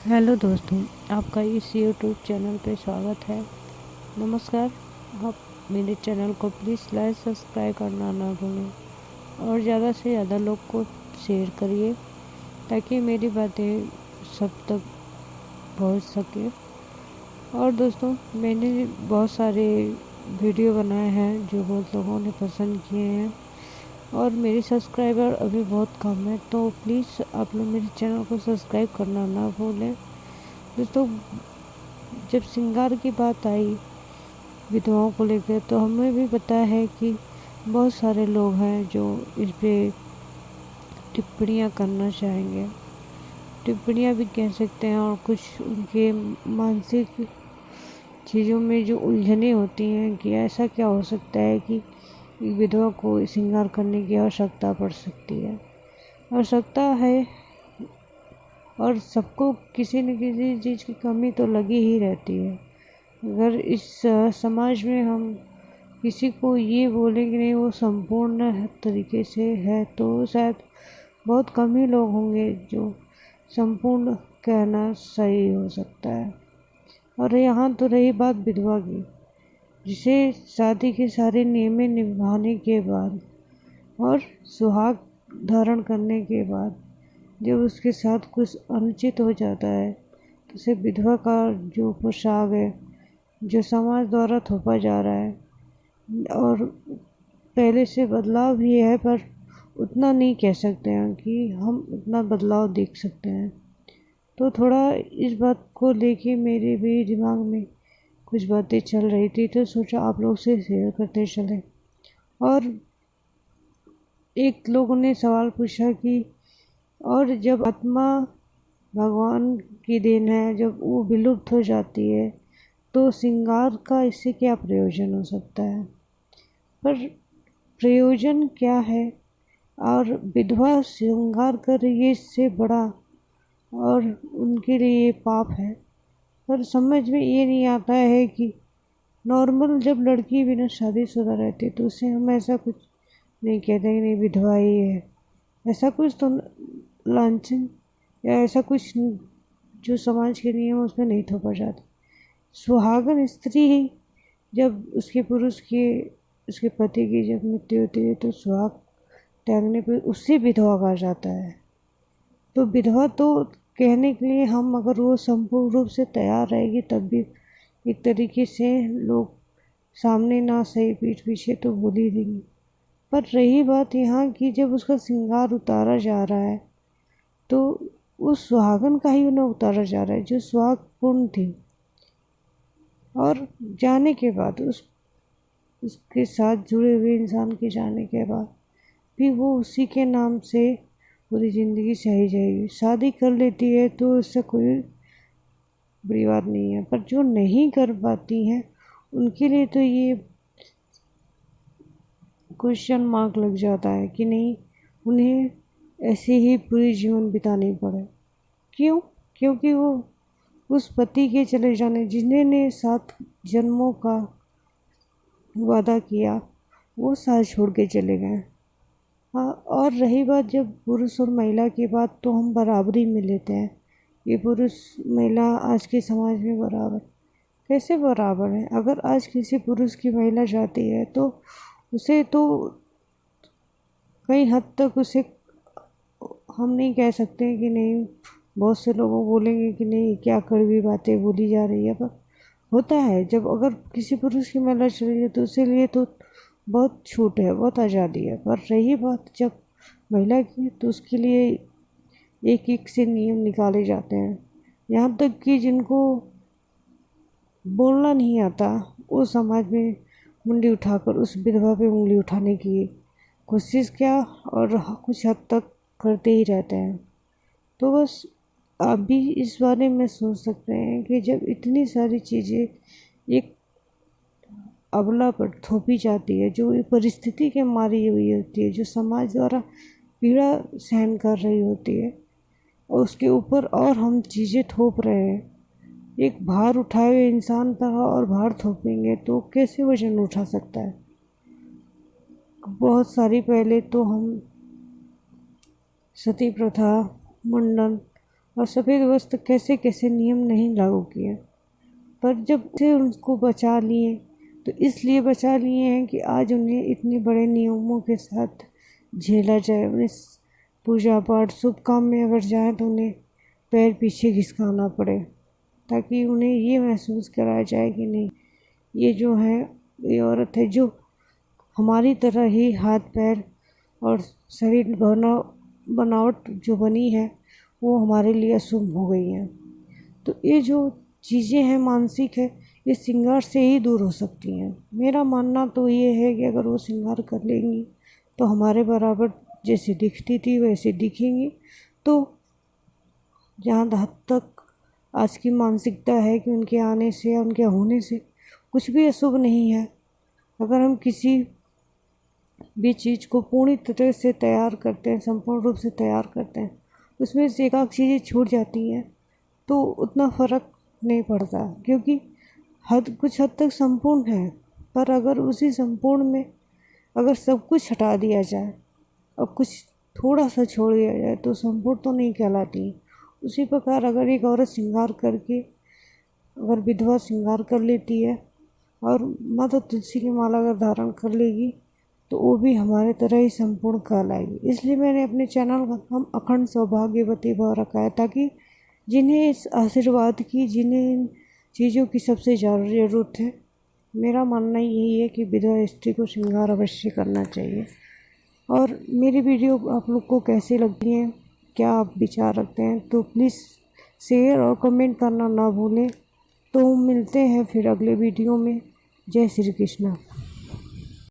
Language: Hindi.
हेलो दोस्तों, आपका इस यूट्यूब चैनल पे स्वागत है। नमस्कार। आप मेरे चैनल को प्लीज़ लाइक सब्सक्राइब करना ना भूलें और ज़्यादा से ज़्यादा लोग को शेयर करिए ताकि मेरी बातें सब तक पहुंच सके। और दोस्तों, मैंने बहुत सारे वीडियो बनाए हैं जो बहुत लोगों ने पसंद किए हैं और मेरे सब्सक्राइबर अभी बहुत कम है, तो प्लीज़ आप लोग मेरे चैनल को सब्सक्राइब करना ना भूलें। दोस्तों, जब श्रृंगार की बात आई विधवाओं को लेकर, तो हमें भी पता है कि बहुत सारे लोग हैं जो इस पे टिप्पणियाँ करना चाहेंगे। टिप्पणियाँ भी कह सकते हैं, और कुछ उनके मानसिक चीज़ों में जो उलझने होती हैं कि ऐसा क्या हो सकता है कि एक विधवा को श्रृंगार करने की आवश्यकता पड़ सकती है। आवश्यकता है, और सबको किसी न किसी चीज़ की कमी तो लगी ही रहती है। अगर इस समाज में हम किसी को ये बोले कि नहीं वो संपूर्ण तरीके से है, तो शायद बहुत कम ही लोग होंगे जो संपूर्ण कहना सही हो सकता है। और यहाँ तो रही बात विधवा की, जिसे शादी के सारे नियम निभाने के बाद और सुहाग धारण करने के बाद जब उसके साथ कुछ अनुचित हो जाता है, तो उसे विधवा का जो पोशाक है, जो समाज द्वारा थोपा जा रहा है, और पहले से बदलाव भी है, पर उतना नहीं कह सकते हैं कि हम उतना बदलाव देख सकते हैं। तो थोड़ा इस बात को लेके मेरे भी दिमाग में कुछ बातें चल रही थी, तो सोचा आप लोग से शेयर करते चले। और एक लोगों ने सवाल पूछा कि और जब आत्मा भगवान की देन है, जब वो विलुप्त हो जाती है, तो श्रृंगार का इससे क्या प्रयोजन हो सकता है। पर प्रयोजन क्या है, और विधवा श्रृंगार कर रही है, इससे बड़ा और उनके लिए ये पाप है। पर समझ में ये नहीं आता है कि नॉर्मल जब लड़की बिना शादीशुदा रहती है, तो उसे हम ऐसा कुछ नहीं कहते कि नहीं विधवा ही है। ऐसा कुछ तो लांछन या ऐसा कुछ जो समाज के नियम उसमें नहीं थोपा जाता। सुहागन स्त्री ही जब उसके पति की जब मृत्यु होती है, तो सुहाग त्यागने पर उससे विधवा कहा जाता है। तो विधवा तो कहने के लिए हम, अगर वो संपूर्ण रूप से तैयार रहेगी, तब भी एक तरीके से लोग सामने ना सही पीठ पीछे तो बोल ही देंगे। पर रही बात यहाँ की, जब उसका श्रृंगार उतारा जा रहा है, तो उस सुहागन का ही उन्हें उतारा जा रहा है जो सुहाग पूर्ण थी। और जाने के बाद उसके साथ जुड़े हुए इंसान के जाने के बाद भी वो उसी के नाम से पूरी ज़िंदगी सही जाएगी। शादी कर लेती है तो उससे कोई बुरी बात नहीं है, पर जो नहीं कर पाती हैं उनके लिए तो ये क्वेश्चन मार्क लग जाता है कि नहीं, उन्हें ऐसे ही पूरी जीवन बितानी पड़े। क्यों? क्योंकि वो उस पति के चले जाने, जिन्होंने 7 जन्मों का वादा किया, वो साथ छोड़ के चले गए। हाँ, और रही बात जब पुरुष और महिला की बात, तो हम बराबरी में लेते हैं। ये पुरुष महिला आज के समाज में बराबर कैसे बराबर है? अगर आज किसी पुरुष की महिला जाती है, तो उसे तो कई हद तक उसे हम नहीं कह सकते हैं कि नहीं, बहुत से लोगों बोलेंगे कि नहीं क्या कड़वी बातें बोली जा रही है, पर होता है जब अगर किसी पुरुष की महिला चली जाए, तो उसके लिए तो बहुत छूट है, बहुत आज़ादी है। पर रही बात जब महिला की, तो उसके लिए एक एक से नियम निकाले जाते हैं। यहाँ तक कि जिनको बोलना नहीं आता, वो समाज में मुंडी उठाकर उस विधवा पे उंगली उठाने की कोशिश क्या, और कुछ हद तक करते ही रहते हैं। तो बस आप भी इस बारे में सोच सकते हैं कि जब इतनी सारी चीज़ें एक अबला पर थोपी जाती है, जो ये परिस्थिति के मारी हुई होती है, जो समाज द्वारा पीड़ा सहन कर रही होती है, और उसके ऊपर और हम चीज़ें थोप रहे हैं। एक भार उठाए हुए इंसान पर और भार थोपेंगे तो कैसे वजन उठा सकता है। बहुत सारी पहले तो हम सती प्रथा, मुंडन और सफ़ेद वस्त्र कैसे कैसे नियम नहीं लागू किए, पर जब से उनको बचा लिए तो इसलिए बचा लिए हैं कि आज उन्हें इतने बड़े नियमों के साथ झेला जाए। उन्हें पूजा पाठ शुभ काम में अगर जाए तो उन्हें पैर पीछे घिसकाना पड़े, ताकि उन्हें ये महसूस कराया जाए कि नहीं, ये जो है ये औरत है जो हमारी तरह ही हाथ पैर और शरीर बनावट जो बनी है वो हमारे लिए अशुभ हो गई है। तो ये जो चीज़ें हैं मानसिक है, ये श्रृंगार से ही दूर हो सकती हैं। मेरा मानना तो ये है कि अगर वो श्रृंगार कर लेंगी तो हमारे बराबर जैसे दिखती थी वैसे दिखेंगी। तो जहाँ हद तक आज की मानसिकता है कि उनके आने से या उनके होने से कुछ भी अशुभ नहीं है। अगर हम किसी भी चीज़ को पूरी तरह से तैयार करते हैं, संपूर्ण रूप से तैयार करते हैं, उसमें से एक आध चीज़ें छूट जाती हैं तो उतना फ़र्क नहीं पड़ता, क्योंकि कुछ हद तक संपूर्ण है। पर अगर उसी संपूर्ण में अगर सब कुछ हटा दिया जाए और कुछ थोड़ा सा छोड़ दिया जाए तो संपूर्ण तो नहीं कहलाती। उसी प्रकार अगर एक औरत श्रृंगार करके अगर विधवा श्रृंगार कर लेती है और माता तुलसी की माला अगर धारण कर लेगी तो वो भी हमारे तरह ही संपूर्ण कहलाएगी। इसलिए मैंने अपने चैनल का नाम अखंड सौभाग्यवती भाव रखा है, ताकि जिन्हें इस आशीर्वाद की, जिन्हें इन चीज़ों की सबसे ज़्यादा ज़रूरत है, मेरा मानना यही है कि विधवा स्त्री को श्रृंगार अवश्य करना चाहिए। और मेरी वीडियो आप लोग को कैसी लगती हैं, क्या आप विचार रखते हैं, तो प्लीज़ शेयर और कमेंट करना ना भूलें। तो मिलते हैं फिर अगले वीडियो में। जय श्री कृष्ण।